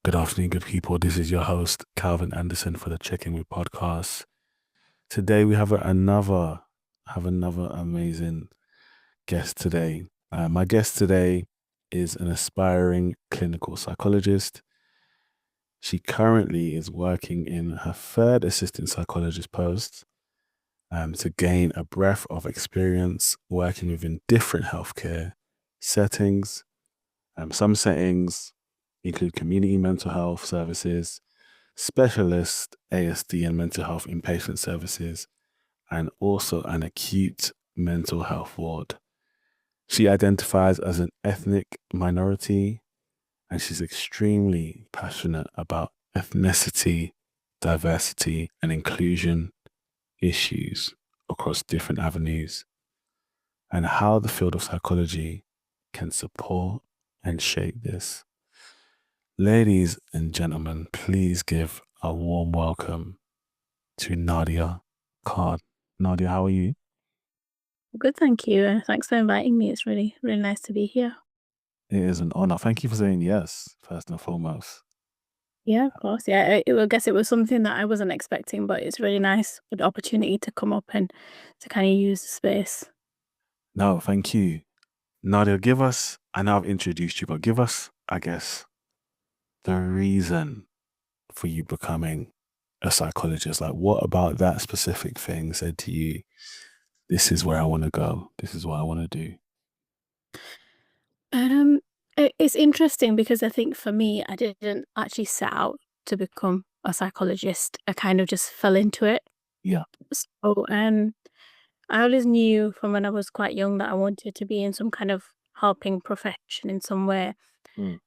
Good afternoon, good people. This is your host, Calvin Anderson, for the Check In With podcast. Today we have another amazing guest today. My guest today is an aspiring clinical psychologist. She currently is working in her third assistant psychologist post to gain a breadth of experience working within different healthcare settings. Some settings include community mental health services, specialist ASD and mental health inpatient services, and also an acute mental health ward. She identifies as an ethnic minority, and she's extremely passionate about ethnicity, diversity, and inclusion issues across different avenues, and how the field of psychology can support and shape this. Ladies and gentlemen, please give a warm welcome to Nadia Khan. Nadia, how are you? Good, thank you. Thanks for inviting me. It's really, really nice to be here. It is an honor. Thank you for saying yes, first and foremost. Yeah, of course. Yeah, I guess it was something that I wasn't expecting, but it's really nice for the opportunity to come up and to kind of use the space. No, thank you. Nadia, I know I've introduced you, but give us, I guess, the reason for you becoming a psychologist. Like, what about that specific thing said to you, this is where I want to go, this is what I want to do? Um, it's interesting because I think for me, I didn't actually set out to become a psychologist. I kind of just fell into it. Yeah. So, I always knew from when I was quite young that I wanted to be in some kind of helping profession in some way. Mm.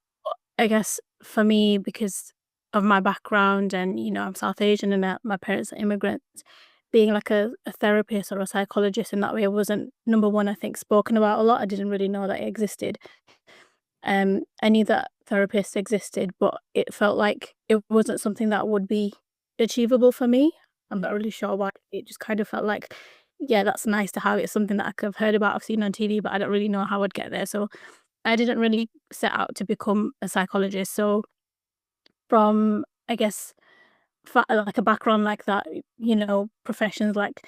I guess for me, because of my background and, I'm South Asian and my parents are immigrants, being like a therapist or a psychologist in that way wasn't, number one, I think, spoken about a lot. I didn't really know that it existed. I knew that therapists existed, but it felt like it wasn't something that would be achievable for me. I'm not really sure why. It just kind of felt like, yeah, that's nice to have. It's something that I've heard about, I've seen on TV, but I don't really know how I'd get there. So I didn't really set out to become a psychologist. So from, I guess, like a background like that, professions like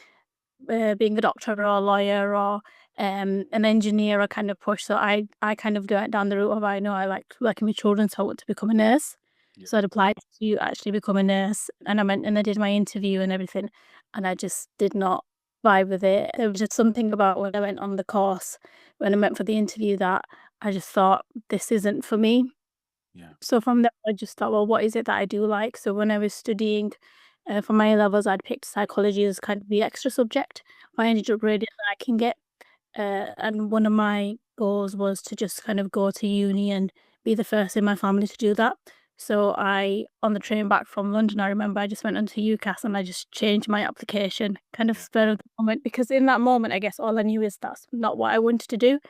being a doctor or a lawyer or an engineer are kind of push. So I kind of went down the route of, I know I liked working with children, so I want to become a nurse. Yeah. So I'd applied to actually become a nurse, and I went and I did my interview and everything, and I just did not vibe with it. There was just something about when I went on the course, when I went for the interview, that I just thought, this isn't for me. Yeah. So from there, I just thought, well, what is it that I do like? So when I was studying for my A-levels, I'd picked psychology as kind of the extra subject. I ended up really liking it. And one of my goals was to just kind of go to uni and be the first in my family to do that. So on the train back from London, I remember I just went onto UCAS and I just changed my application, kind of spur of the moment, because in that moment, I guess all I knew is that's not what I wanted to do.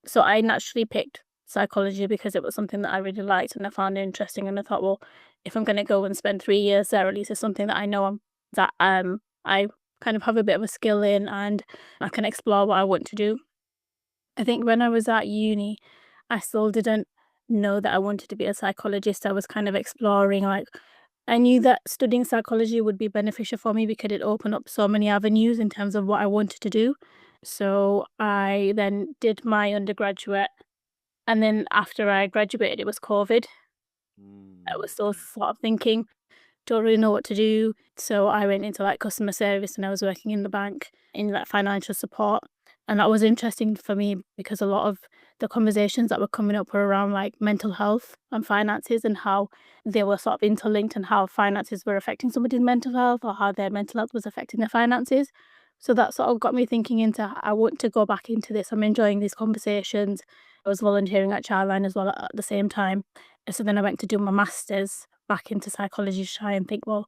So I naturally picked psychology because it was something that I really liked and I found interesting. And I thought, well, if I'm going to go and spend 3 years there, at least it's something that I know I kind of have a bit of a skill in, and I can explore what I want to do. I think when I was at uni, I still didn't know that I wanted to be a psychologist. I was kind of exploring, like, I knew that studying psychology would be beneficial for me because it opened up so many avenues in terms of what I wanted to do. So I then did my undergraduate, and then after I graduated, it was COVID. I was still sort of thinking, don't really know what to do. So I went into like customer service and I was working in the bank in like financial support. And that was interesting for me because a lot of the conversations that were coming up were around like mental health and finances, and how they were sort of interlinked, and how finances were affecting somebody's mental health or how their mental health was affecting their finances. So that sort of got me thinking into, I want to go back into this. I'm enjoying these conversations. I was volunteering at Childline as well at the same time. So then I went to do my master's back into psychology to try and think, well,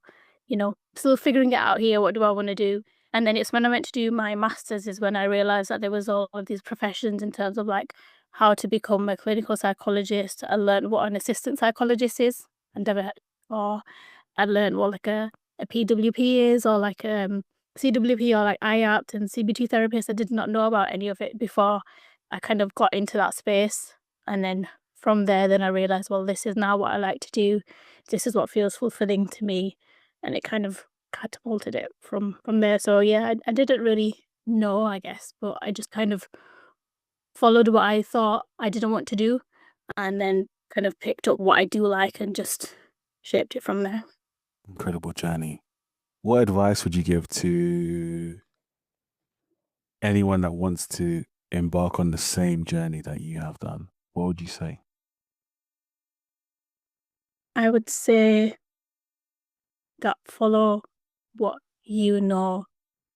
still figuring it out here. What do I want to do? And then it's when I went to do my master's is when I realized that there was all of these professions in terms of like how to become a clinical psychologist. I learned what an assistant psychologist is. I never heard before. I learned what like a PWP is, or like CWP, or like IAPT and CBT therapist. I did not know about any of it before I kind of got into that space. And then from there, then I realized, well, this is now what I like to do. This is what feels fulfilling to me, and it kind of catapulted it from there. So yeah, I didn't really know, I guess, but I just kind of followed what I thought I didn't want to do, and then kind of picked up what I do like and just shaped it from there. Incredible journey. What advice would you give to anyone that wants to embark on the same journey that you have done? What would you say? I would say that follow what you know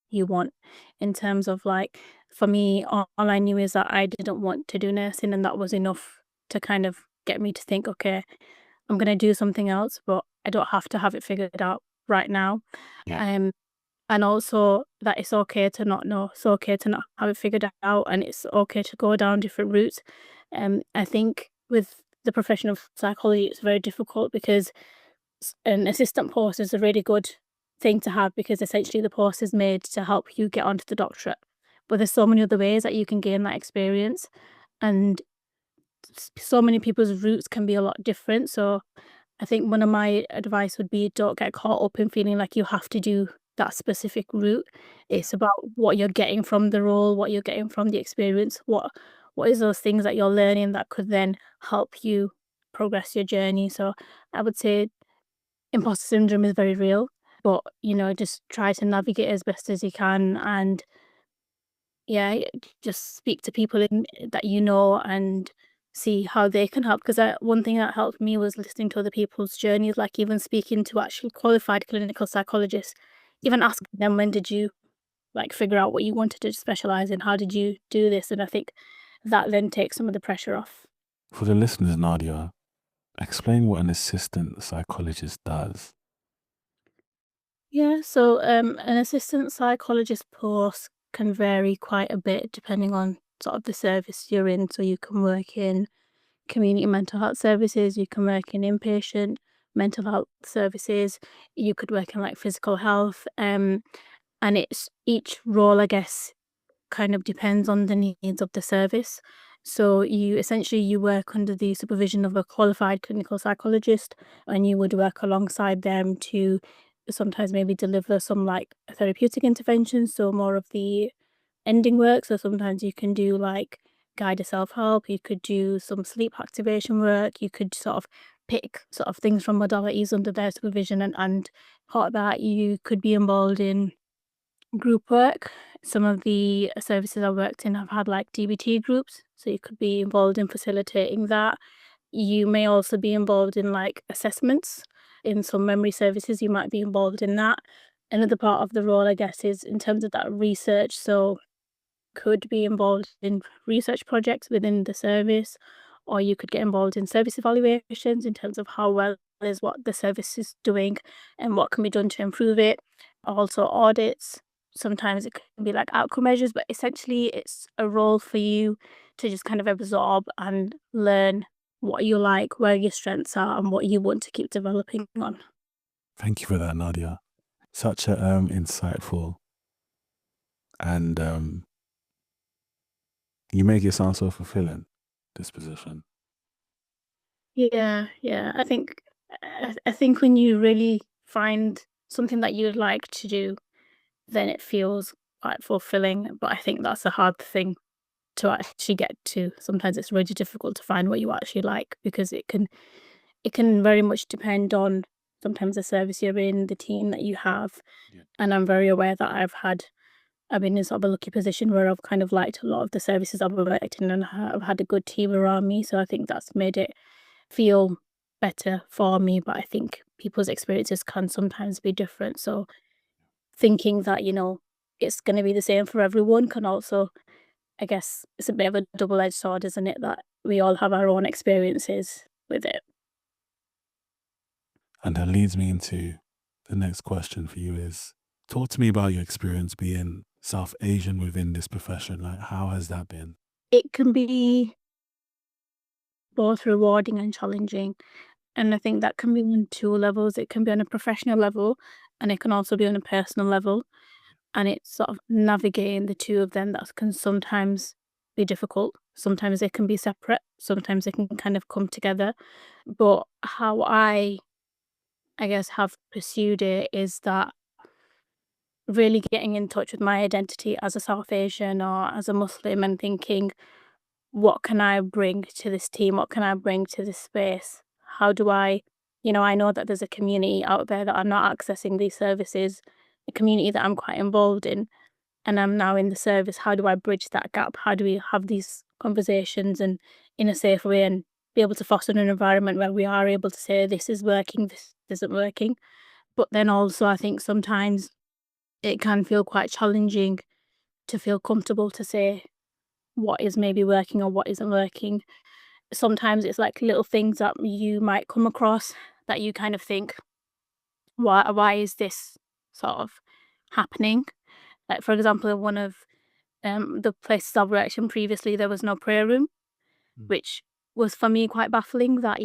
you want, in terms of like, for me, all I knew is that I didn't want to do nursing, and that was enough to kind of get me to think, okay, I'm going to do something else, but I don't have to have it figured out right now. Yeah. Um, and also that it's okay to not know, it's okay to not have it figured out, and it's okay to go down different routes. I think with the profession of psychology, it's very difficult because an assistant post is a really good thing to have, because essentially the post is made to help you get onto the doctorate. But there's so many other ways that you can gain that experience, and so many people's routes can be a lot different. So I think one of my advice would be, don't get caught up in feeling like you have to do that specific route. It's about what you're getting from the role, what you're getting from the experience, what is those things that you're learning that could then help you progress your journey. So I would say imposter syndrome is very real, but just try to navigate as best as you can, and yeah, just speak to people that and see how they can help. Because one thing that helped me was listening to other people's journeys, like even speaking to actual qualified clinical psychologists, even asking them, when did you like figure out what you wanted to specialize in? How did you do this? And I think that then takes some of the pressure off. For the listeners, Nadia, explain what an assistant psychologist does. Yeah, so an assistant psychologist post can vary quite a bit depending on sort of the service you're in. So you can work in community mental health services, you can work in inpatient mental health services, you could work in like physical health, and it's each role, I guess, kind of depends on the needs of the service. So you work under the supervision of a qualified clinical psychologist, and you would work alongside them to sometimes maybe deliver some like therapeutic interventions, so more of the ending work. So sometimes you can do like guided self-help, you could do some sleep activation work, you could sort of pick sort of things from modalities under their supervision, and part of that you could be involved in group work. Some of the services I worked in have had like DBT groups, so you could be involved in facilitating that. You may also be involved in like assessments. In some memory services, you might be involved in that. Another part of the role, I guess, is in terms of that research. So could be involved in research projects within the service, or you could get involved in service evaluations in terms of how well is what the service is doing and what can be done to improve it. Also, audits. Sometimes it can be like outcome measures, but essentially, it's a role for you to just kind of absorb and learn what you like, where your strengths are, and what you want to keep developing on. Thank you for that, Nadia. Such a insightful, and you make it sound so fulfilling, this position. Yeah, yeah. I think when you really find something that you'd like to do, then it feels quite fulfilling. But I think that's a hard thing to actually get to. Sometimes it's really difficult to find what you actually like, because it can very much depend on sometimes the service you're in, the team that you have. Yeah. And I'm very aware that I've been in sort of a lucky position where I've kind of liked a lot of the services I've worked in, and I've had a good team around me. So I think that's made it feel better for me. But I think people's experiences can sometimes be different. So thinking that, it's going to be the same for everyone can also, I guess, it's a bit of a double edged sword, isn't it? That we all have our own experiences with it. And that leads me into the next question for you is, talk to me about your experience being South Asian within this profession. Like, how has that been? It can be both rewarding and challenging. And I think that can be on two levels. It can be on a professional level, and it can also be on a personal level. And it's sort of navigating the two of them that can sometimes be difficult. Sometimes they can be separate, sometimes they can kind of come together. But how I guess, have pursued it is that really getting in touch with my identity as a South Asian or as a Muslim and thinking, what can I bring to this team? What can I bring to this space? How do I know that there's a community out there that are not accessing these services, a community that I'm quite involved in, and I'm now in the service. How do I bridge that gap? How do we have these conversations and in a safe way and be able to foster an environment where we are able to say this is working, this isn't working. But then also I think sometimes it can feel quite challenging to feel comfortable to say what is maybe working or what isn't working. Sometimes it's like little things that you might come across that you kind of think, why is this sort of happening? Like for example, in one of the places I've worked in previously, there was no prayer room, Mm. which was for me quite baffling that,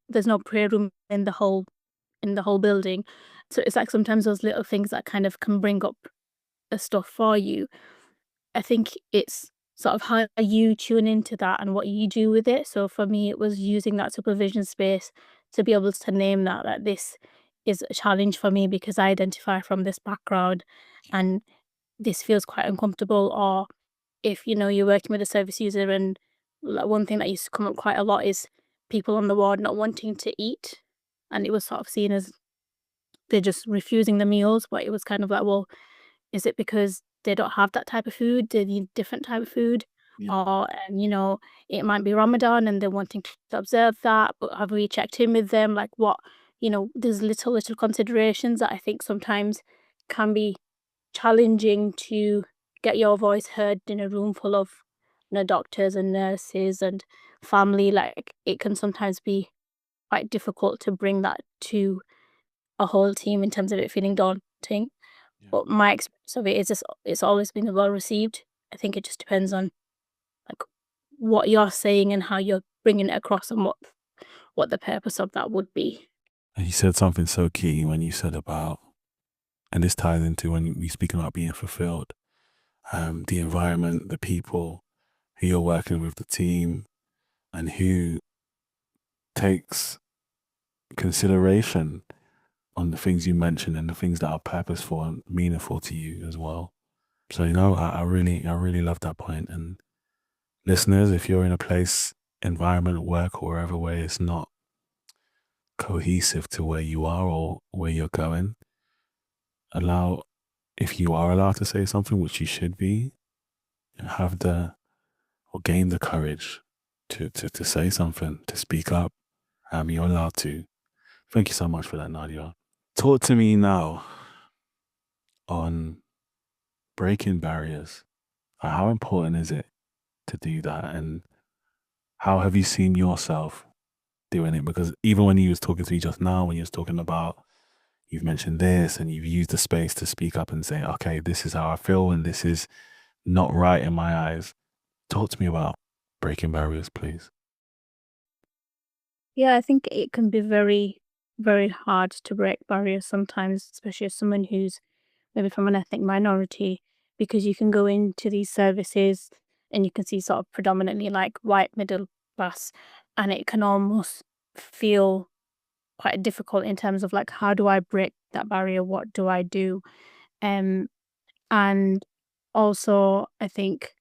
there's no prayer room in the whole building. So it's like sometimes those little things that kind of can bring up the stuff for you. I think it's sort of how you tune into that and what you do with it. So for me, it was using that supervision space to be able to name that this is a challenge for me because I identify from this background and this feels quite uncomfortable. Or if you're working with a service user and like one thing that used to come up quite a lot is people on the ward not wanting to eat, and it was sort of seen as they're just refusing the meals, but it was kind of like, well, is it because they don't have that type of food? They need different type of food? Yeah. Or, it might be Ramadan and they're wanting to observe that, but have we checked in with them? Like there's little considerations that I think sometimes can be challenging to get your voice heard in a room full of doctors and nurses and family. Like it can sometimes be quite difficult to bring that to a whole team in terms of it feeling daunting. Yeah. But my experience of it is just it's always been well received. I think it just depends on like what you're saying and how you're bringing it across and what the purpose of that would be. And you said something so key when you said about, and this ties into when we speak about being fulfilled, the environment, the people who you're working with, the team, and who takes consideration on the things you mentioned and the things that are purposeful and meaningful to you as well. So, I really love that point. And listeners, if you're in a place, environment, work, or wherever where it's not cohesive to where you are or where you're going, allow, if you are allowed to say something, which you should be, have the, or gain the courage to say something, to speak up. You're allowed to. Thank you so much for that, Nadia. Talk to me now on breaking barriers. How important is it to do that? And how have you seen yourself doing it? Because even when you was talking to me just now, when you was talking about, you've mentioned this and you've used the space to speak up and say, okay, this is how I feel and this is not right in my eyes. Talk to me about breaking barriers, please. Yeah, I think it can be very, very hard to break barriers sometimes, especially as someone who's maybe from an ethnic minority, because you can go into these services and you can see sort of predominantly like white middle class, and it can almost feel quite difficult in terms of like, how do I break that barrier? What do I do? Um, and also, I think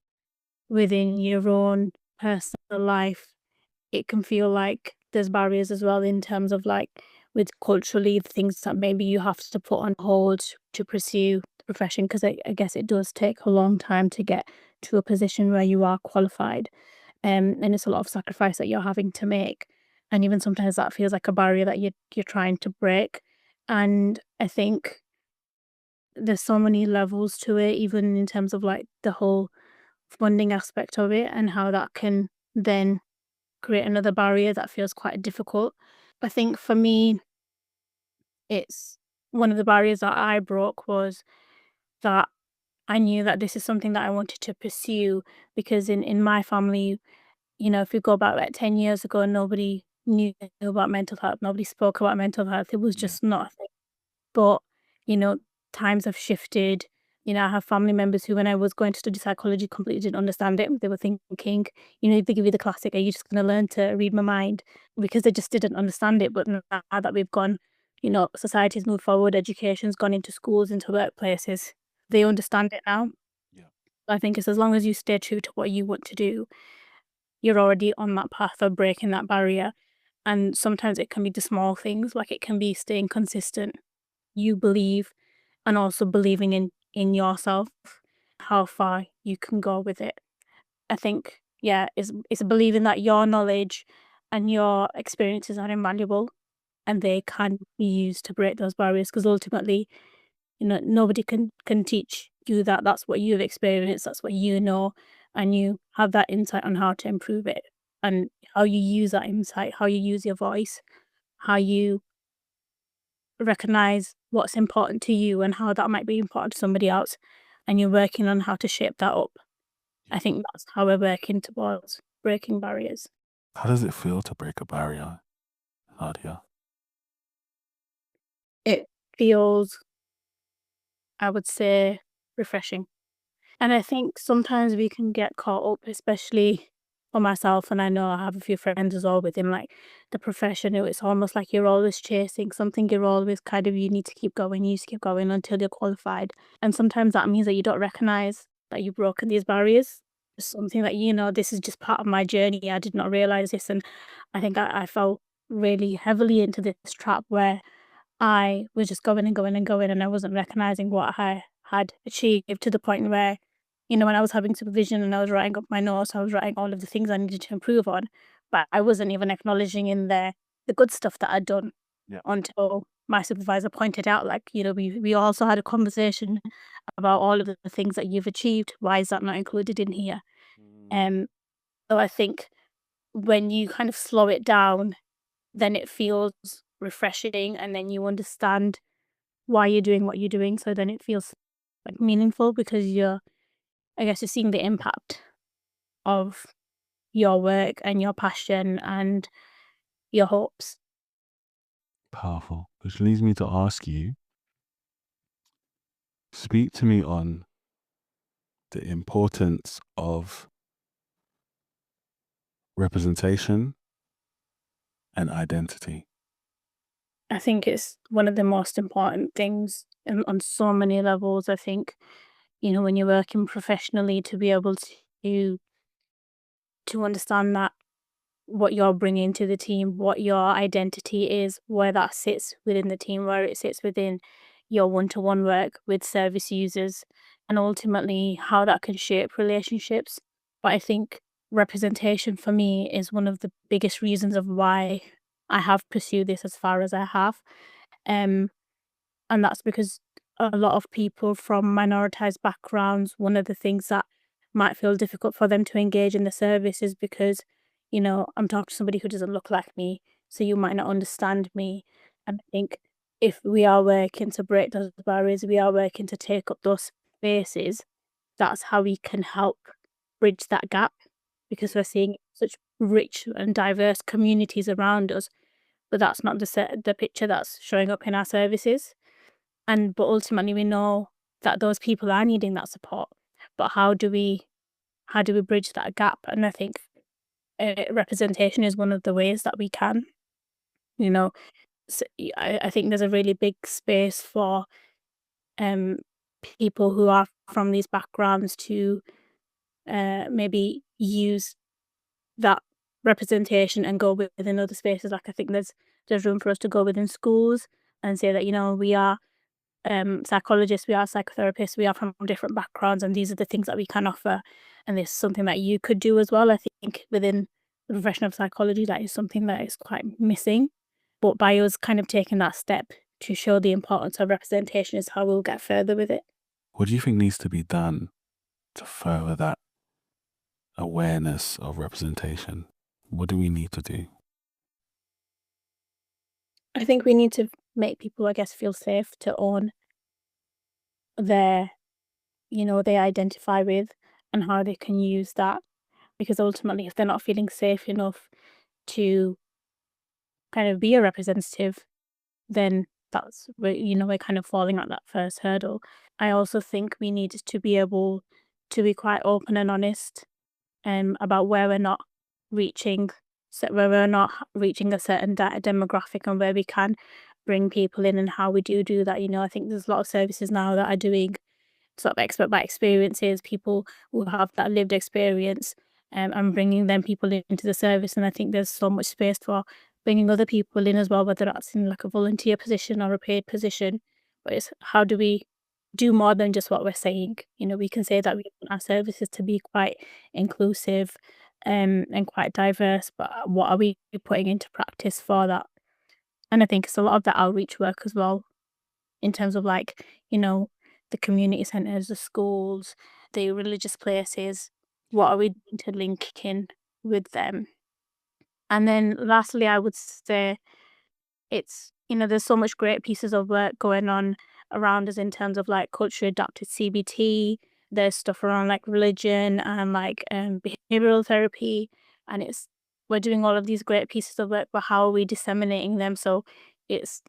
within your own personal life, it can feel like there's barriers as well in terms of like with culturally things that maybe you have to put on hold to pursue the profession because I guess it does take a long time to get to a position where you are qualified. And it's a lot of sacrifice that you're having to make. And even sometimes that feels like a barrier that you're trying to break. And I think there's so many levels to it, even in terms of like the whole funding aspect of it and how that can then create another barrier that feels quite difficult. I think for me, it's one of the barriers that I broke was that I knew that this is something that I wanted to pursue because in my family, if you go back like 10 years ago, nobody knew about mental health. Nobody spoke about mental health. It was Yeah. just not a thing. But, you know, times have shifted You know, I have family members who, when I was going to study psychology, completely didn't understand it. They were thinking, you know, they give you the classic, are you just going to learn to read my mind? Because they just didn't understand it. But now that we've gone, you know, society's moved forward, education's gone into schools, into workplaces, they understand it now. Yeah. I think it's as long as you stay true to what you want to do, you're already on that path of breaking that barrier. And sometimes it can be the small things, like it can be staying consistent. You believe, and also believing in yourself, how far you can go with it. I think, yeah, it's believing that your knowledge and your experiences are invaluable and they can be used to break those barriers, because ultimately, you know, nobody can teach you that. That's what you've experienced, that's what you know, and you have that insight on how to improve it, and how you use that insight, how you use your voice, how you recognize what's important to you and how that might be important to somebody else, and you're working on how to shape that up. I think that's how we're working towards breaking barriers. How does it feel to break a barrier, Nadia? It feels, I would say, refreshing. And I think sometimes we can get caught up, especially for myself, and I know I have a few friends as well within like the profession. It's almost like you're always chasing something, you're always kind of, you need to keep going, you need to keep going until you're qualified. And sometimes that means that you don't recognize that you've broken these barriers. It's something that, you know, this is just part of my journey. I did not realize this. And I think I fell really heavily into this trap where I was just going and going and going, and I wasn't recognizing what I had achieved, to the point where, you know, when I was having supervision and I was writing up my notes, I was writing all of the things I needed to improve on, but I wasn't even acknowledging in there the good stuff that I'd done, Yeah. until my supervisor pointed out, like, you know, we also had a conversation about all of the things that you've achieved. Why is that not included in here? Um, so I think when you kind of slow it down, then it feels refreshing, and then you understand why you're doing what you're doing. So then it feels like meaningful, because I guess you're seeing the impact of your work and your passion and your hopes. Powerful. Which leads me to ask you, speak to me on the importance of representation and identity. I think it's one of the most important things on so many levels. I think, you know, when you're working professionally, to be able to understand that what you're bringing to the team, what your identity is, where that sits within the team, where it sits within your one-to-one work with service users, and ultimately how that can shape relationships. But I think representation for me is one of the biggest reasons of why I have pursued this as far as I have. Um, and that's because a lot of people from minoritized backgrounds, one of the things that might feel difficult for them to engage in the service is because, you know, I'm talking to somebody who doesn't look like me, so you might not understand me. And I think if we are working to break those barriers, we are working to take up those spaces, that's how we can help bridge that gap, because we're seeing such rich and diverse communities around us, but that's not the picture that's showing up in our services. But ultimately we know that those people are needing that support. But how do we bridge that gap? And I think representation is one of the ways that we can. You know, I think there's a really big space for um people who are from these backgrounds to maybe use that representation and go within other spaces. Like, I think there's room for us to go within schools and say that, you know, we are psychologists, we are psychotherapists, we are from different backgrounds, and these are the things that we can offer. And this is something that you could do as well. I think within the profession of psychology, that is something that is quite missing. But by us kind of taking that step to show the importance of representation is how we'll get further with it. What do you think needs to be done to further that awareness of representation? What do we need to do? I think we need to make people, I guess, feel safe to own their, you know, they identify with, and how they can use that. Because ultimately, if they're not feeling safe enough to kind of be a representative, then that's where, we're kind of falling at that first hurdle. I also think we need to be able to be quite open and honest about where we're not reaching, so where we're not reaching a certain demographic, and where we can bring people in and how we do that. I think there's a lot of services now that are doing sort of expert by experiences, people who have that lived experience, and bringing them people into the service. And I think there's so much space for bringing other people in as well, whether that's in like a volunteer position or a paid position. But it's how do we do more than just what we're saying? We can say that we want our services to be quite inclusive, and quite diverse, but what are we putting into practice for that? And I think it's a lot of the outreach work as well, in terms of like, the community centres, the schools, the religious places. What are we doing to link in with them? And then lastly, I would say it's, there's so much great pieces of work going on around us in terms of like culturally adapted CBT. There's stuff around like religion and like behavioral therapy. And we're doing all of these great pieces of work, but how are we disseminating them so it's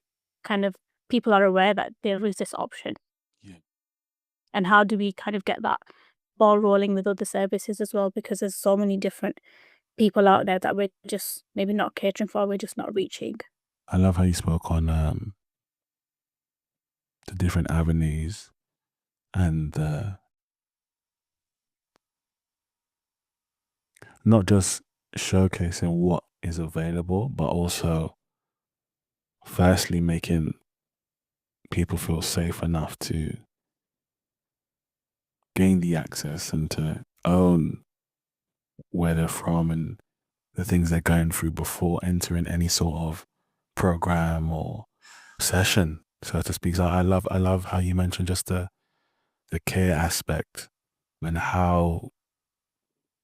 kind of people are aware that there is this option? Yeah. And how do we kind of get that ball rolling with other services as well? Because there's so many different people out there that we're just maybe not catering for, we're just not reaching. I love how you spoke on the different avenues and not just showcasing what is available, but also firstly making people feel safe enough to gain the access and to own where they're from and the things they're going through before entering any sort of program or session, so to speak. So I love how you mentioned just the care aspect and how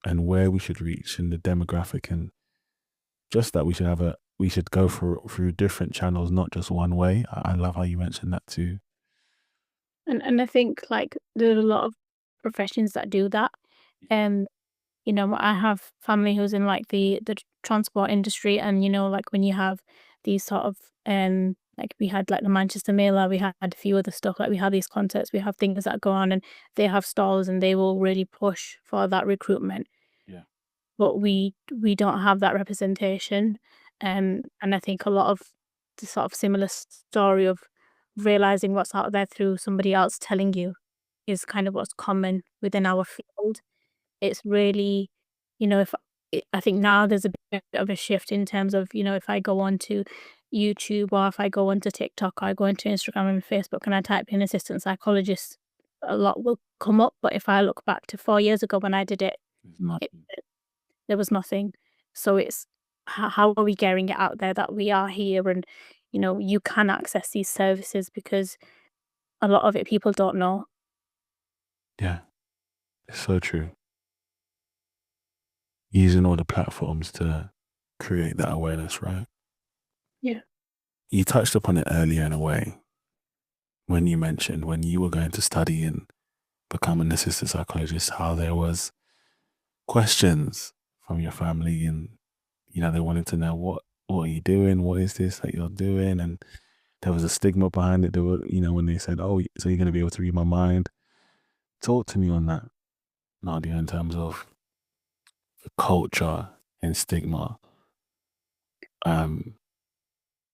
and where we should reach in the demographic, and just that we should go through different channels, not just one way. I love how you mentioned that too. And I think like there are a lot of professions that do that. Um, I have family who's in like the transport industry, and like when you have these sort of like we had like the Manchester Mailer, we had a few other stuff, like we have these concerts, we have things that go on, and they have stalls and they will really push for that recruitment. Yeah. But we don't have that representation. And I think a lot of the sort of similar story of realizing what's out there through somebody else telling you is kind of what's common within our field. It's really, if I think now there's a bit of a shift in terms of, if I go onto YouTube or if I go onto TikTok or I go into Instagram and Facebook and I type in assistant psychologist, a lot will come up. But if I look back to 4 years ago when I did it, It's not. it there was nothing. So it's how are we getting it out there that we are here, and you can access these services, because a lot of it people don't know. Yeah, it's so true. Using all the platforms to create that awareness, right? Yeah. You touched upon it earlier in a way when you mentioned when you were going to study and become an assistant psychologist, how there was questions from your family, and they wanted to know what are you doing, what is this that you're doing, and there was a stigma behind it. There were, when they said, "Oh, so you're going to be able to read my mind." Talk to me on that, Nadia, in terms of the culture and stigma um,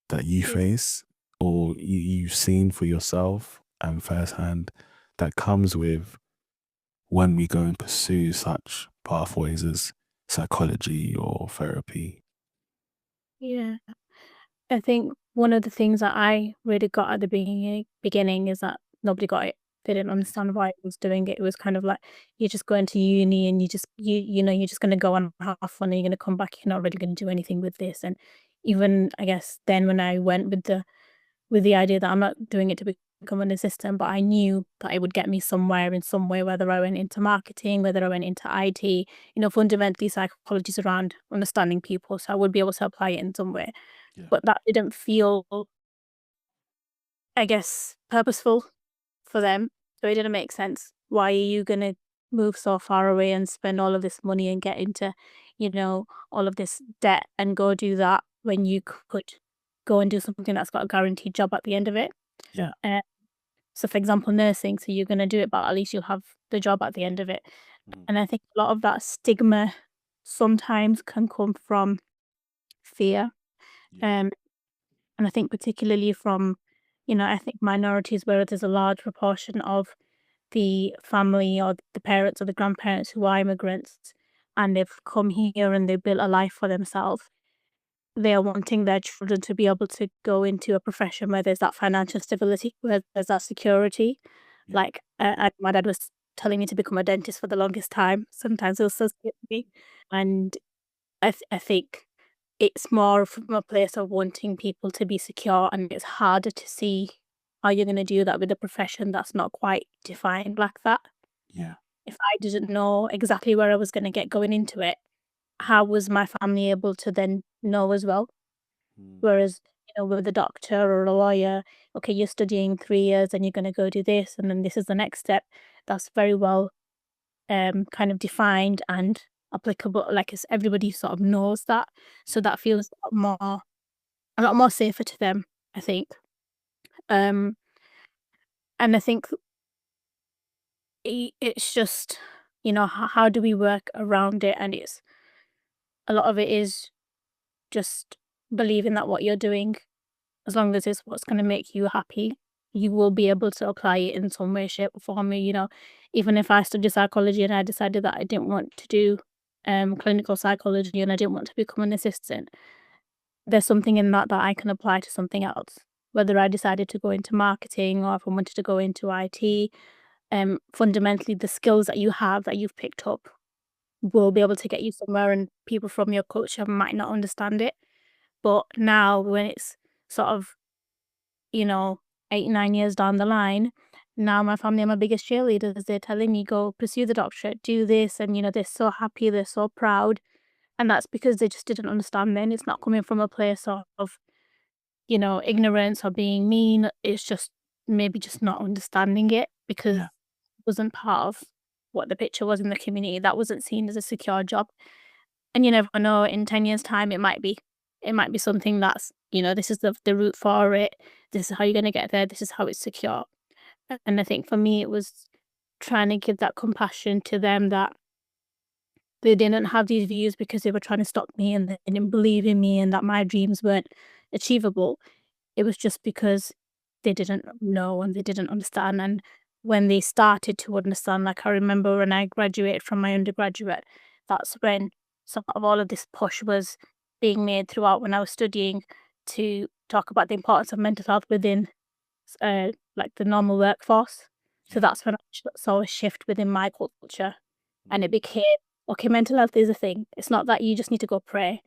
that you Yeah. face or you've seen for yourself and firsthand that comes with when we go and pursue such pathways as psychology or therapy. Yeah. I think one of the things that I really got at the beginning is that nobody got it. They didn't understand why I was doing it. It was kind of like you're just going to uni and you're just gonna go and have fun and you're gonna come back, you're not really gonna do anything with this. And even I guess then when I went with the idea that I'm not doing it to become an assistant, but I knew that it would get me somewhere in some way, whether I went into marketing, whether I went into IT. Fundamentally psychology is around understanding people, so I would be able to apply it in some way. Yeah. But that didn't feel, I guess, purposeful for them. So it didn't make sense. Why are you gonna move so far away and spend all of this money and get into, all of this debt and go do that when you could? go and do something that's got a guaranteed job at the end of it. Yeah. So for example, nursing, so you're gonna do it, but at least you'll have the job at the end of it. Mm. And I think a lot of that stigma sometimes can come from fear. Yeah. Um, and I think particularly from, ethnic minorities where there's a large proportion of the family or the parents or the grandparents who are immigrants and they've come here and they built a life for themselves. They are wanting their children to be able to go into a profession where there's that financial stability, where there's that security. Yeah. Like, my dad was telling me to become a dentist for the longest time. Sometimes it was so scary to me. And I think it's more from a place of wanting people to be secure, and it's harder to see how you're going to do that with a profession that's not quite defined like that. Yeah. If I didn't know exactly where I was going to get going into it, how was my family able to then know as well? Mm. Whereas, with a doctor or a lawyer, okay, you're studying 3 years and you're going to go do this, and then this is the next step. That's very well kind of defined and applicable. Like everybody sort of knows that, so that feels a lot more safer to them, I think. Um, and I think it's just, how do we work around it? And it's a lot of it is just believing that what you're doing, as long as it's what's going to make you happy, you will be able to apply it in some way, shape, or form. Even if I studied psychology and I decided that I didn't want to do clinical psychology and I didn't want to become an assistant, there's something in that that I can apply to something else. Whether I decided to go into marketing or if I wanted to go into IT, fundamentally the skills that you have that you've picked up will be able to get you somewhere, and people from your culture might not understand it. But now when it's sort of, you know, 8, 9 years down the line, now my family are my biggest cheerleaders. They're telling me, go pursue the doctorate, do this. And, they're so happy, they're so proud. And that's because they just didn't understand then. It's not coming from a place of, ignorance or being mean. It's just maybe just not understanding it because Yeah. it wasn't part of what the picture was in the community. That wasn't seen as a secure job. And you never know, in 10 years' time, it might be. It might be something that's, this is the route for it. This is how you're going to get there. This is how it's secure. And I think for me, it was trying to give that compassion to them that they didn't have these views because they were trying to stop me and they didn't believe in me and that my dreams weren't achievable. It was just because they didn't know and they didn't understand. And when they started to understand, like I remember when I graduated from my undergraduate, that's when some of all of this push was being made throughout when I was studying to talk about the importance of mental health within like the normal workforce. So Yeah. that's when I saw a shift within my culture, and it Mm. became okay. Mental health is a thing. It's not that you just need to go pray.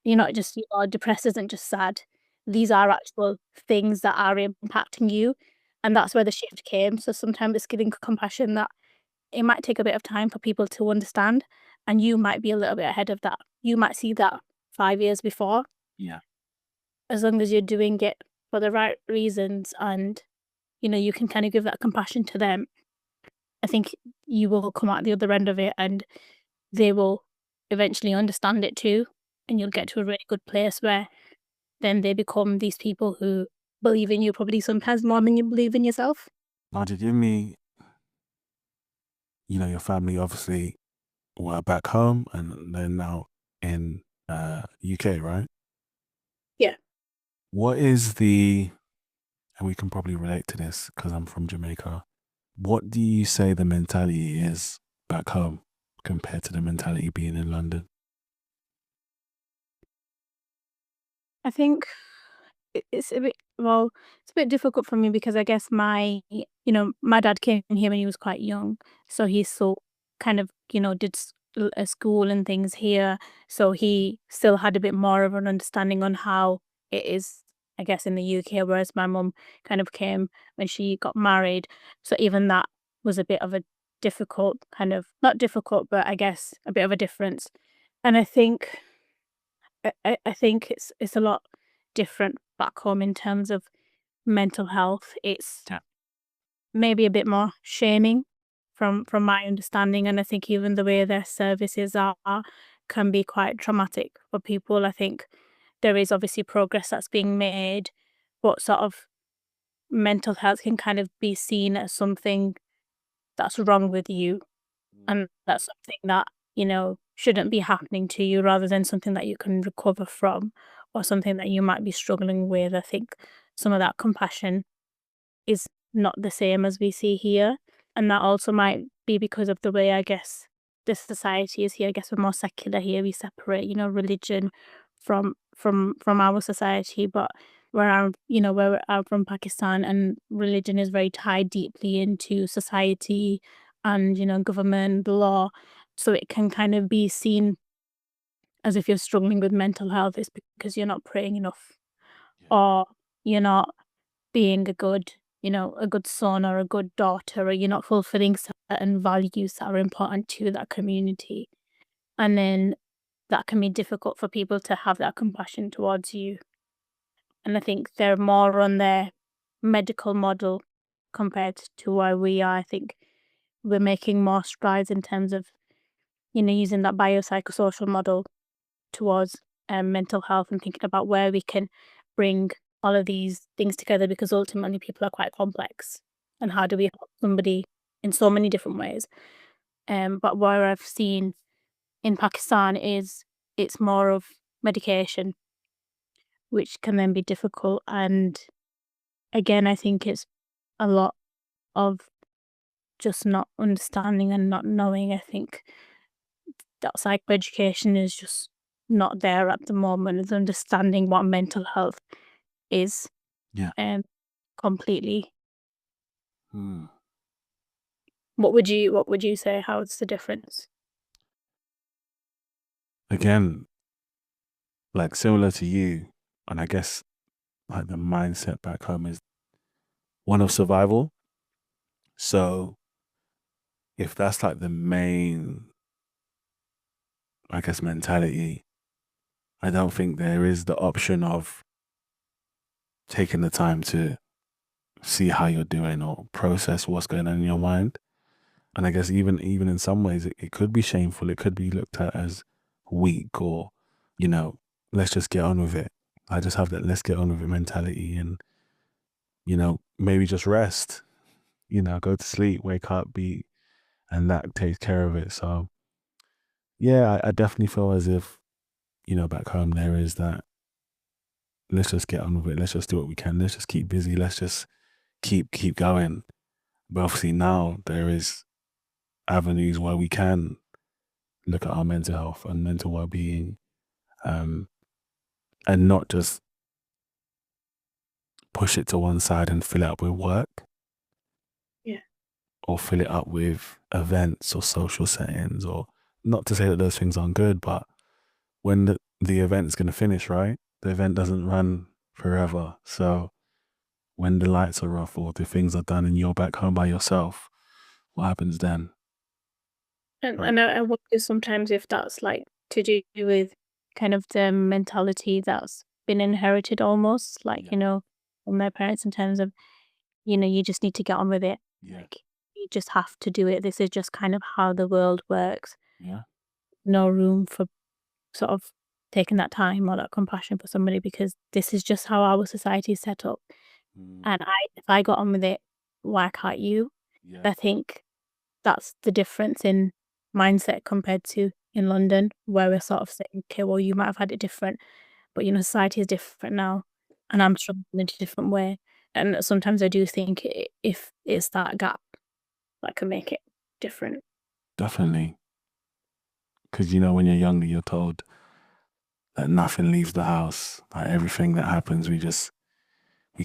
You're not just depressed isn't just sad. These are actual things that are impacting you, and that's where the shift came. So sometimes it's giving compassion that it might take a bit of time for people to understand, and you might be a little bit ahead of that. You might see that 5 years before, Yeah. as long as you're doing it for the right reasons and you can kind of give that compassion to them. I think you will come out the other end of it and they will eventually understand it too. And you'll get to a really good place where then they become these people who believe in you probably sometimes more than you believe in yourself. Nadia, give me, your family obviously were back home and they're now in UK, right? Yeah. What is and we can probably relate to this because I'm from Jamaica. What do you say the mentality is back home compared to the mentality being in London? I think it's a bit it's a bit difficult for me because I guess my dad came here when he was quite young, so he still kind of did school and things here, so he still had a bit more of an understanding on how it is, I guess, in the UK. Whereas my mum kind of came when she got married, so even that was a bit of a difficult kind of not difficult, but I guess a bit of a difference. And I think it's a lot different back home in terms of mental health. It's Yeah. maybe a bit more shaming from my understanding, and I think even the way their services are can be quite traumatic for people. I think there is obviously progress that's being made, but sort of mental health can kind of be seen as something that's wrong with you, and that's something that, shouldn't be happening to you, rather than something that you can recover from, or something that you might be struggling with. I think some of that compassion is not the same as we see here. And that also might be because of the way, I guess, this society is here. I guess we're more secular here. We separate, religion from our society. But where I'm from Pakistan, and religion is very tied deeply into society and, government, the law. So it can kind of be seen as if you're struggling with mental health is because you're not praying enough, or you're not being a good son or a good daughter, or you're not fulfilling certain values that are important to that community. And then that can be difficult for people to have that compassion towards you. And I think they're more on their medical model compared to where we are. I think we're making more strides in terms of, using that biopsychosocial model towards mental health, and thinking about where we can bring all of these things together, because ultimately people are quite complex. And how do we help somebody in so many different ways? But where I've seen in Pakistan is it's more of medication, which can then be difficult. And again, I think it's a lot of just not understanding and not knowing. I think that psychoeducation is just not there at the moment, is understanding what mental health is. Yeah. Completely. Hmm. What would you say? How's the difference? Again, like similar to you, and I guess like the mindset back home is one of survival. So if that's like the main, I guess, mentality, I don't think there is the option of taking the time to see how you're doing or process what's going on in your mind. And I guess even in some ways it could be shameful. It could be looked at as weak, or, you know, let's just get on with it. I just have that let's get on with it mentality, and, maybe just rest, go to sleep, wake up, and that takes care of it. So yeah, I definitely feel as if, back home there is that let's just get on with it. Let's just do what we can. Let's just keep busy. Let's just keep going. But obviously now there is avenues where we can look at our mental health and mental well-being, and not just push it to one side and fill it up with work, Yeah. or fill it up with events or social settings. Or not to say that those things aren't good, but when the event's going to finish, right? The event doesn't run forever. So when the lights are off or the things are done and you're back home by yourself, what happens then? And Right. and I wonder sometimes if that's like to do with kind of the mentality that's been inherited almost, like, Yeah. from their parents, in terms of, you just need to get on with it. Yeah. Like, you just have to do it. This is just kind of how the world works. Yeah. No room for sort of taking that time or that compassion for somebody, because this is just how our society is set up. Mm, And if I got on with it, why can't you? yeah. I think that's the difference in mindset compared to in London, where we're sort of saying, okay, well, you might have had it different, but society is different now, and I'm struggling in a different way. And sometimes I do think if it's that gap that can make it different. Definitely. Because, when you're younger, you're told that nothing leaves the house. Like everything that happens, we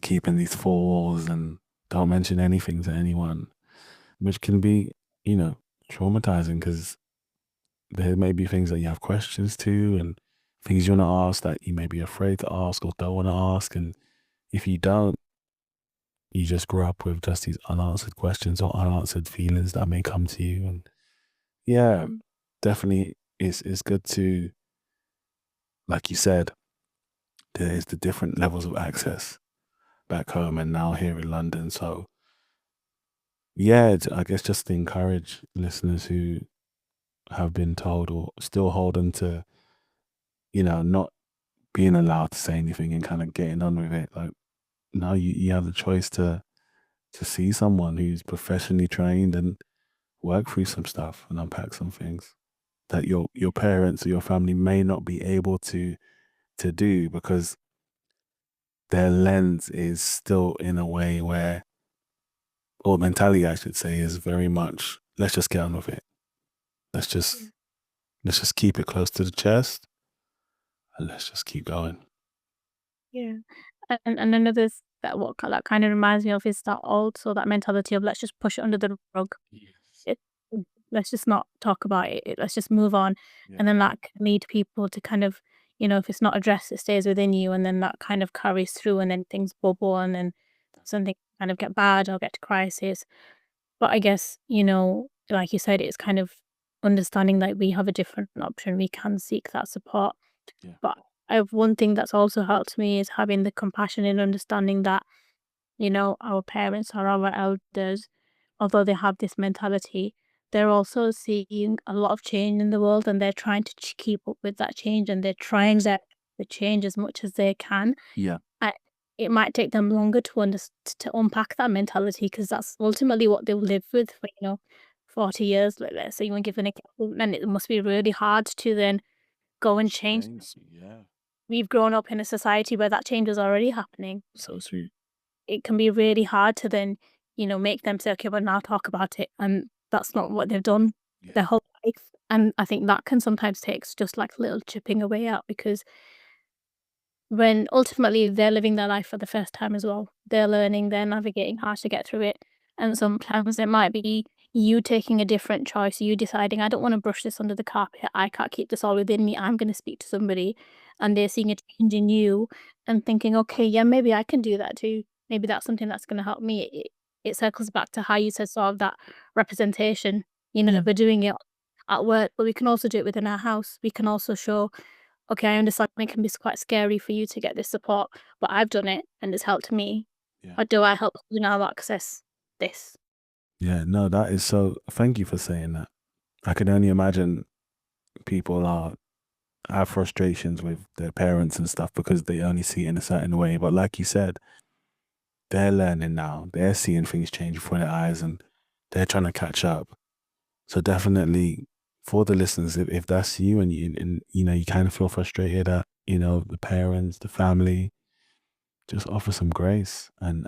keep in these four walls and don't mention anything to anyone, which can be, traumatizing, because there may be things that you have questions to, and things you want to ask that you may be afraid to ask or don't want to ask. And if you don't, you just grow up with just these unanswered questions or unanswered feelings that may come to you. And yeah, Mm. definitely it's good to, like you said, there is the different levels of access back home and now here in London. So yeah, I guess just to encourage listeners who have been told or still hold on to, not being allowed to say anything and kind of getting on with it. Like now you have the choice to see someone who's professionally trained and work through some stuff and unpack some things that your parents or your family may not be able to do because their lens is still in a way where, or mentality I should say, is very much let's just get on with it. Let's just keep it close to the chest and let's just keep going. Yeah. And another that that kind of reminds me of is that also that mentality of let's just push it under the rug. Yes. It, let's just not talk about it. Let's just move on. Yeah. And then that can lead people to kind of, if it's not addressed, it stays within you, and then that kind of carries through, and then things bubble, and then something kind of get bad or get to crisis. But I guess, like you said, it's kind of understanding that we have a different option. We can seek that support. Yeah. But one thing that's also helped me is having the compassion and understanding that, our parents or our elders, although they have this mentality, they're also seeing a lot of change in the world, and they're trying to keep up with that change, and they're trying to change as much as they can. Yeah. I It might take them longer to unpack that mentality, because that's ultimately what they've lived with for, 40 years, like, let's say you want to give an example, and it must be really hard to then go and change. Yeah. We've grown up in a society where that change is already happening. So sweet. It can be really hard to then, make them say, "Okay, well, now talk about it," and that's not what they've done their Yeah. whole life, and I think that can sometimes take just, like, little chipping away at, because when ultimately they're living their life for the first time as well. They're learning, they're navigating how to get through it. And sometimes it might be you taking a different choice, you deciding, I don't want to brush this under the carpet. I can't keep this all within me. I'm going to speak to somebody. And they're seeing a change in you and thinking, okay, yeah, maybe I can do that too. Maybe that's something that's going to help me. It circles back to how you said sort of that representation. We're doing it at work, but we can also do it within our house. We can also show, okay, I understand it can be quite scary for you to get this support, but I've done it and it's helped me. Yeah. Or do I help you now access this? Yeah, no, that is so. Thank you for saying that. I can only imagine people have frustrations with their parents and stuff because they only see it in a certain way. But like you said, they're learning now. They're seeing things change before their eyes, and they're trying to catch up. So definitely, for the listeners, if that's you and you kind of feel frustrated at the parents, the family, just offer some grace and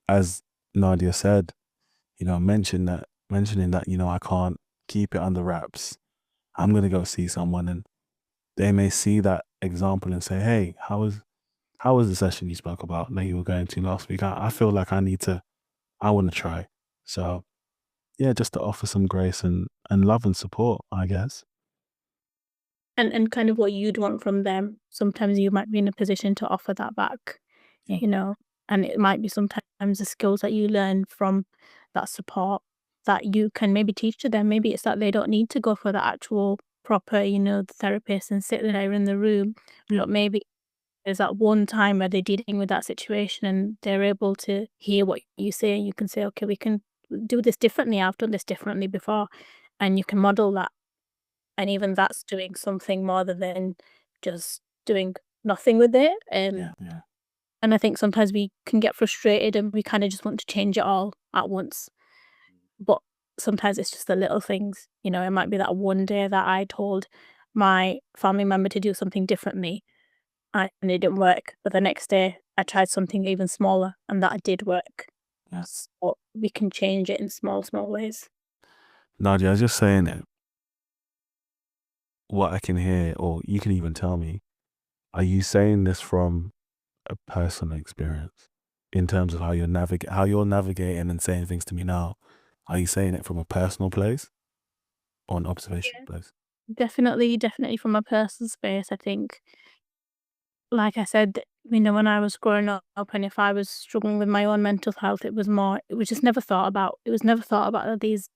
as Nadia said, mentioning that I can't keep it under wraps. I'm gonna go see someone, and they may see that example and say, "Hey, how was the session you spoke about that you were going to last week? I feel like I want to try." So yeah, just to offer some grace and love and support, I guess. And kind of what you'd want from them. Sometimes you might be in a position to offer that back, Yeah. and it might be sometimes the skills that you learn from that support that you can maybe teach to them. Maybe it's that they don't need to go for the actual proper, therapist and sit there in the room, Yeah. but maybe there's that one time where they're dealing with that situation and they're able to hear what you say, and you can say, okay, we can do this differently. I've done this differently before. And you can model that. And even that's doing something more than just doing nothing with it. Yeah. Yeah. And I think sometimes we can get frustrated and we kind of just want to change it all at once. But sometimes it's just the little things. It might be that one day that I told my family member to do something differently, and it didn't work. But the next day, I tried something even smaller, and that did work. Yeah. So we can change it in small, small ways. Nadia, I was just saying it. What I can hear, or you can even tell me, are you saying this from a personal experience in terms of how you're navigating and saying things to me now? Are you saying it from a personal place or an observational Yeah. place? Definitely, definitely from a personal space. I think, like I said, when I was growing up, and if I was struggling with my own mental health, it was just never thought about. It was never thought about these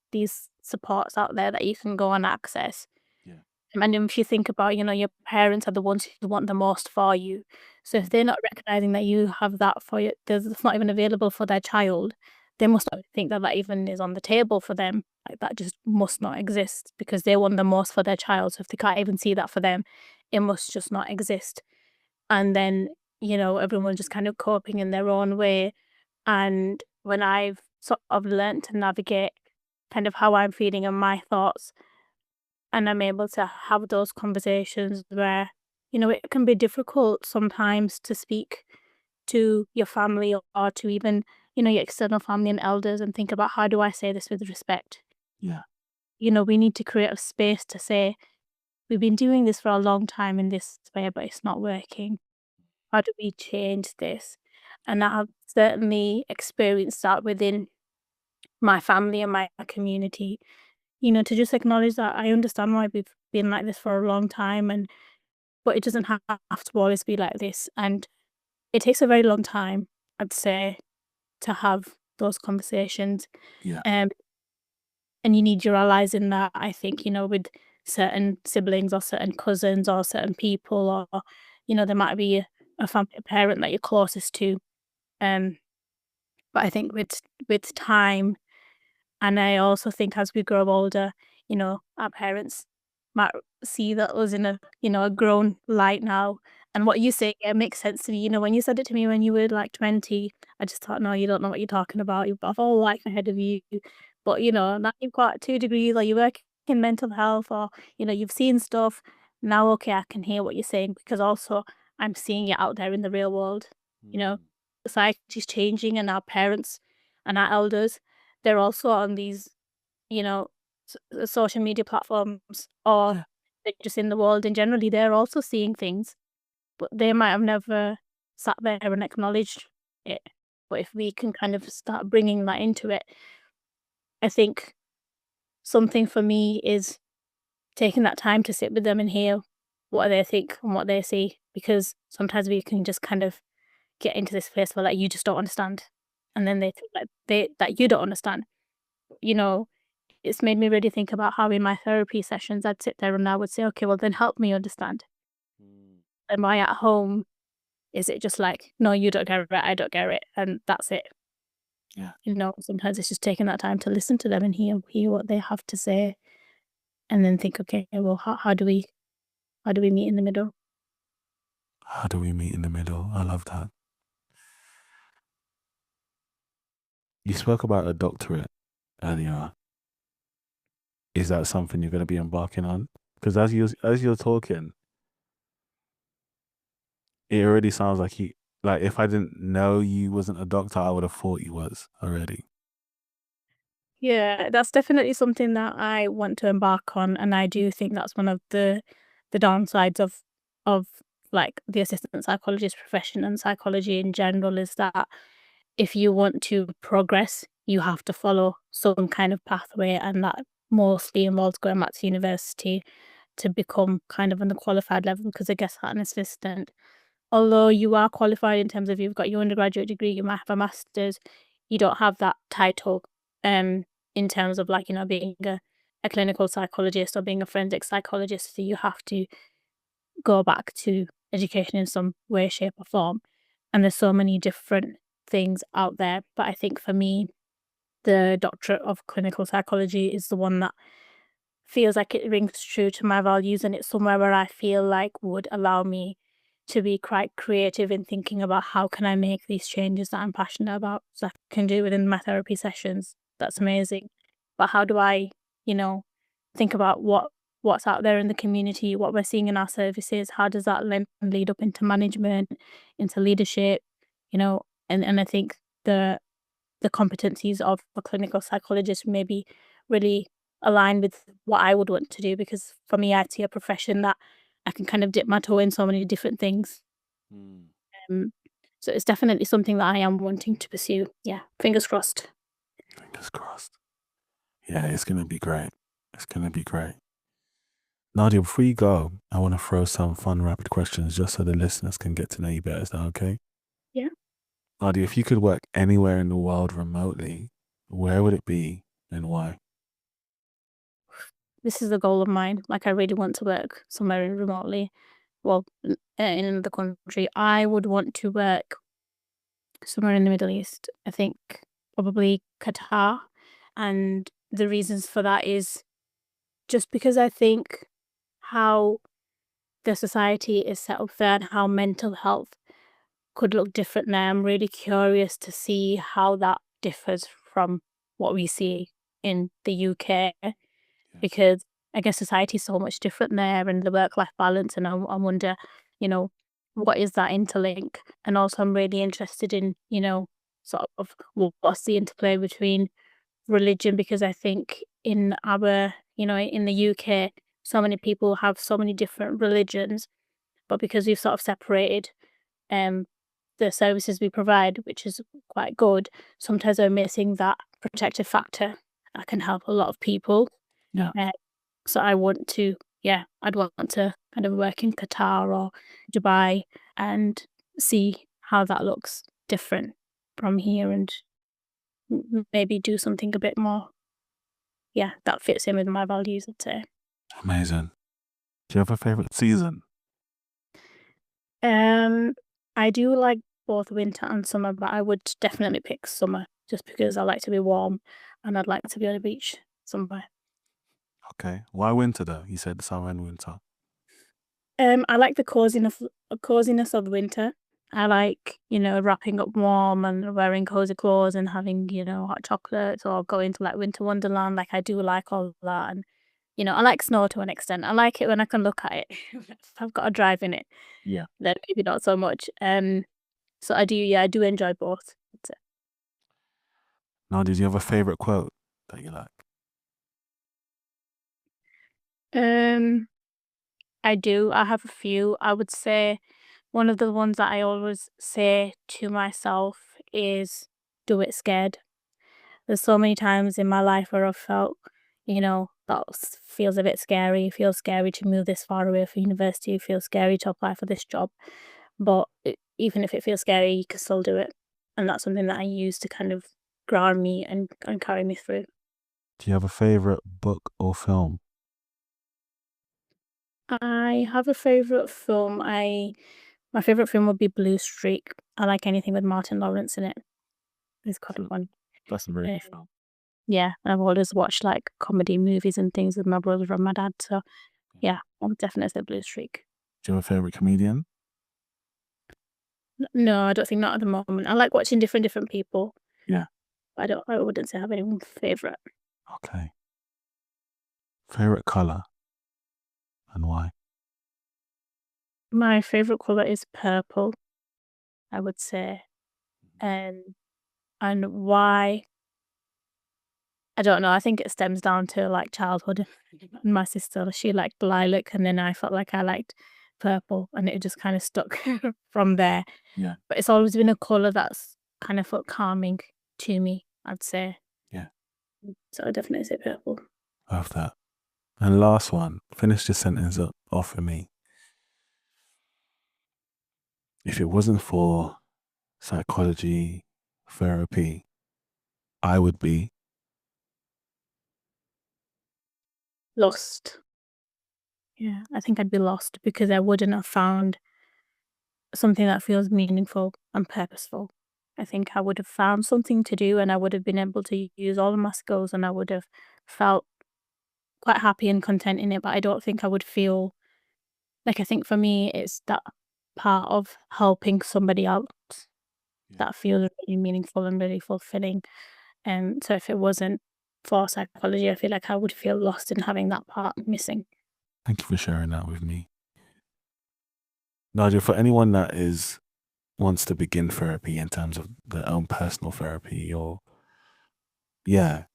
supports out there that you can go and access. Yeah. And if you think about, your parents are the ones who want the most for you. So if they're not recognizing that you have that for you, that's not even available for their child, they must not think that that even is on the table for them. Like, that just must not exist, because they want the most for their child. So if they can't even see that for them, it must just not exist. and then, everyone's just kind of coping in their own way. And when I've sort of learnt to navigate kind of how I'm feeling and my thoughts, and I'm able to have those conversations where, it can be difficult sometimes to speak to your family or to even, your external family and elders and think about how do I say this with respect? Yeah. We need to create a space to say, we've been doing this for a long time in this way, but it's not working. How do we change this? And I've certainly experienced that within my family and my community, to just acknowledge that I understand why we've been like this for a long time, but it doesn't have to always be like this. And it takes a very long time, I'd say, to have those conversations. Yeah. Um, and you need your allies in that, I think, with certain siblings or certain cousins or certain people, or, there might be a family a parent that you're closest to. Um, but I think with time, and I also think as we grow older, our parents might see that us in a grown light now. And what you say, yeah, makes sense to me. When you said it to me when you were like 20, I just thought, no, you don't know what you're talking about. You've got a whole life ahead of you. But, now you've got 2 degrees, or you work in mental health, or, you've seen stuff. Now, okay, I can hear what you're saying, because also I'm seeing it out there in the real world. You know, Mm. society's changing, and our parents and our elders, they're also on these, you know, social media platforms, or Yeah. they're just in the world, and generally they're also seeing things, but they might have never sat there and acknowledged it. But if we can kind of start bringing that into it, I think something for me is taking that time to sit with them and hear what they think and what they see, because sometimes we can just kind of get into this place where, like, you just don't understand, and then they think that you don't understand. You know, it's made me really think about how in my therapy sessions I'd sit there and I would say, "Okay, well then help me understand." Mm. And why at home is it just like, "No, you don't get it, I don't get it," and that's it. Yeah. Sometimes it's just taking that time to listen to them and hear what they have to say, and then think, "Okay, well, how do we meet in the middle?" How do we meet in the middle? I love that. You spoke about a doctorate earlier. Is that something you're going to be embarking on? Because as you're talking, it already sounds like like if I didn't know you wasn't a doctor, I would have thought you was already. Yeah, that's definitely something that I want to embark on, and I do think that's one of the downsides of like the assistant psychologist profession and psychology in general, is that if you want to progress, you have to follow some kind of pathway, and that mostly involves going back to university to become kind of on the qualified level, because I guess that an assistant, although you are qualified in terms of you've got your undergraduate degree, you might have a master's, you don't have that title, in terms of, like, being a clinical psychologist or being a forensic psychologist. So you have to go back to education in some way, shape, or form. And there's so many different things out there. But I think for me, the doctorate of clinical psychology is the one that feels like it rings true to my values, and it's somewhere where I feel like would allow me to be quite creative in thinking about how can I make these changes that I'm passionate about. So I can do within my therapy sessions. That's amazing. But how do I, you know, think about what's out there in the community, what we're seeing in our services? How does that lead up into management, into leadership, and I think the competencies of a clinical psychologist maybe really align with what I would want to do, because for me, I see a profession that I can kind of dip my toe in so many different things. Mm. Um, so it's definitely something that I am wanting to pursue. Yeah, fingers crossed. Fingers crossed. Yeah, it's gonna be great. It's gonna be great. Nadia, before you go, I want to throw some fun rapid questions just so the listeners can get to know you better. Is that okay? Yeah. Nadia, if you could work anywhere in the world remotely, where would it be and why? This is a goal of mine. Like, I really want to work somewhere remotely. Well, in another country. I would want to work somewhere in the Middle East. I think probably Qatar. And the reasons for that is just because I think how the society is set up there and how mental health could look different there. I'm really curious to see how that differs from what we see in the UK, because I guess society is so much different there and the work-life balance, and I wonder, you know, what is that interlink? And also I'm really interested in, sort of what's the interplay between religion, because I think in our, in the UK, so many people have so many different religions, but because we've sort of separated um the services we provide, which is quite good, sometimes we're missing that protective factor that can help a lot of people. Yeah. Uh, so I want to, yeah, I'd want to kind of work in Qatar or Dubai and see how that looks different from here, and maybe do something a bit more, yeah, that fits in with my values, I'd say. Amazing. Do you have a favorite season? Um, I do like both winter and summer, but I would definitely pick summer just because I like to be warm and I'd like to be on the beach somewhere. Okay. Why winter though? You said summer and winter. I like the coziness of winter. I like, wrapping up warm and wearing cozy clothes and having, hot chocolates or going to like winter wonderland. Like I do like all of that, and I like snow to an extent. I like it when I can look at it. If I've got to drive in it, Yeah. then maybe not so much. So I do, yeah, I do enjoy both. Now, did you have a favorite quote that you like? Um, I do. I have a few. I would say one of the ones that I always say to myself is do it scared. There's so many times in my life where I've felt, that feels a bit scary. It feels scary to move this far away from university. It feels scary to apply for this job. But even if it feels scary, you can still do it. And that's something that I use to kind of ground me and carry me through. Do you have a favorite book or film? I have a favorite film. My favorite film would be Blue Streak. I like anything with Martin Lawrence in it. It's quite So fun. that's a very Uh, good film. yeah, I've always watched like comedy movies and things with my brother and my dad. So yeah, I would definitely say Blue Streak. Do you have a favorite comedian? No, I don't think, not at the moment. I like watching different people. Yeah. But I wouldn't say I have any one favorite. Okay. Favorite color and why? My favorite color is purple, I would say. And why? I don't know. I think it stems down to like childhood. My sister, she liked lilac, and then I felt like I liked purple, and it just kind of stuck from there. Yeah. But it's always been a color that's kind of felt calming to me, I'd say. Yeah. So I definitely say purple. Love that. And last one, finish the sentence up off for me. If it wasn't for psychology, therapy, I would be. Lost. Yeah, I think I'd be lost because I wouldn't have found something that feels meaningful and purposeful. I think I would have found something to do and I would have been able to use all of my skills and I would have felt quite happy and content in it. But I don't think I would feel like, I think for me, it's that part of helping somebody else that feels really meaningful and really fulfilling. So if it wasn't for psychology, I feel like I would feel lost in having that part missing. Thank you for sharing that with me. Nadia, for anyone that wants to begin therapy in terms of their own personal therapy, or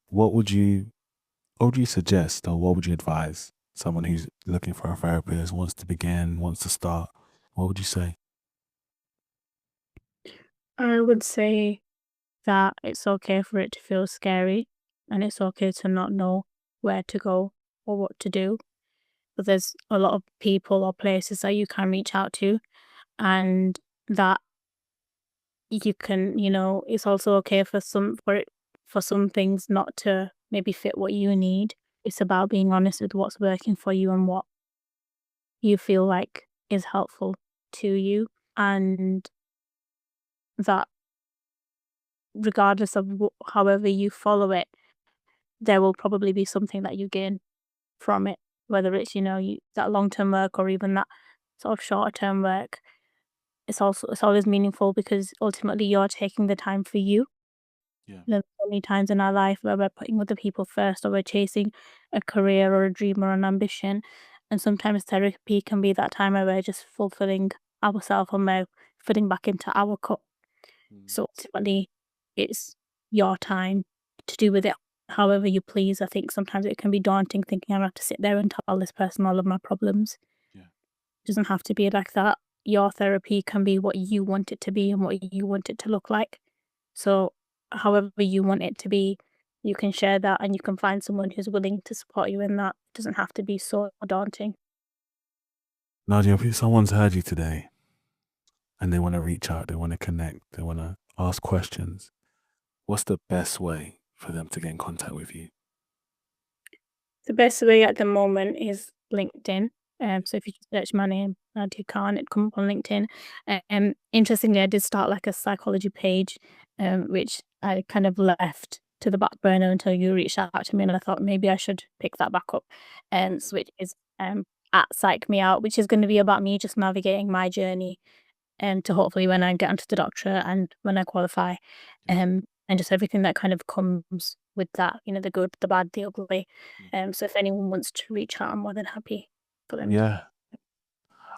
what would you suggest, or what would you advise someone who's looking for a therapist, wants to begin, wants to start? What would you say? I would say that it's okay for it to feel scary and it's okay to not know where to go or what to do. But there's a lot of people or places that you can reach out to, and that you can, it's also okay for some things not to maybe fit what you need. It's about being honest with what's working for you and what you feel like is helpful to you, and that regardless of however you follow it, there will probably be something that you gain from it, whether it's, that long-term work or even that sort of shorter term work, it's always meaningful because ultimately you're taking the time for you. Yeah. There's so many times in our life where we're putting other people first, or we're chasing a career or a dream or an ambition. And sometimes therapy can be that time where we're just fulfilling ourselves and we're filling back into our cup. Mm. So ultimately, it's your time to do with it however you please. I think sometimes it can be daunting thinking I have to sit there and tell this person all of my problems. Yeah. It doesn't have to be like that. Your therapy can be what you want it to be and what you want it to look like. So, however you want it to be, you can share that and you can find someone who's willing to support you in that. It doesn't have to be so daunting. Nadia, if someone's heard you today and they want to reach out, they want to connect, they want to ask questions, what's the best way for them to get in contact with you? The best way at the moment is LinkedIn. So if you just search my name, Nadia Khan, it come up on LinkedIn. Interestingly, I did start like a psychology page, which I kind of left to the back burner until you reached out to me, and I thought maybe I should pick that back up. And so which is at Psych Me Out, which is going to be about me just navigating my journey, to hopefully when I get onto the doctorate and when I qualify, Yeah. and just everything that kind of comes with that, the good, the bad, the ugly. So if anyone wants to reach out, I'm more than happy for them to. Yeah.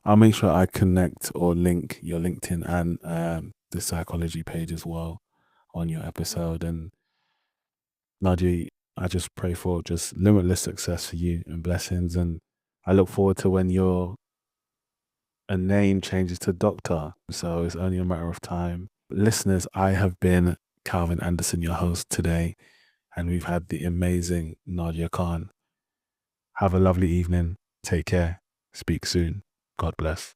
I'll make sure I connect or link your LinkedIn and the psychology page as well on your episode. And Nadia, I just pray for just limitless success for you and blessings. And I look forward to when your a name changes to doctor. So it's only a matter of time. Listeners, I have been Calvin Anderson, your host today, and we've had the amazing Nadia Khan. Have a lovely evening. Take care. Speak soon. God bless.